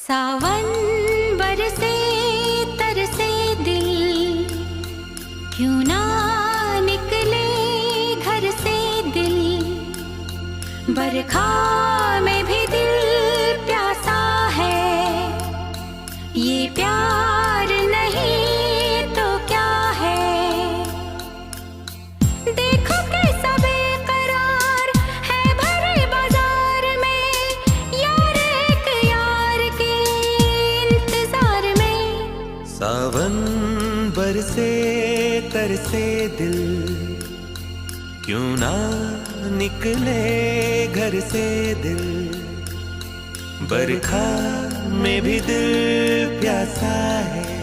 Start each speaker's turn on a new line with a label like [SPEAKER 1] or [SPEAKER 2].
[SPEAKER 1] सावन बरसे तरसे दिल, क्यों ना निकले घर से दिल। बरखा में भी दिल प्यासा है, ये प्यार नहीं तो क्या है। देखो कैसा बेकरार है भरे बाजार में, यार एक यार के इंतजार में।
[SPEAKER 2] सावन बरसे तरसे दिल, क्यों ना निकले घर से दिल। बरखा में भी दिल प्यासा है,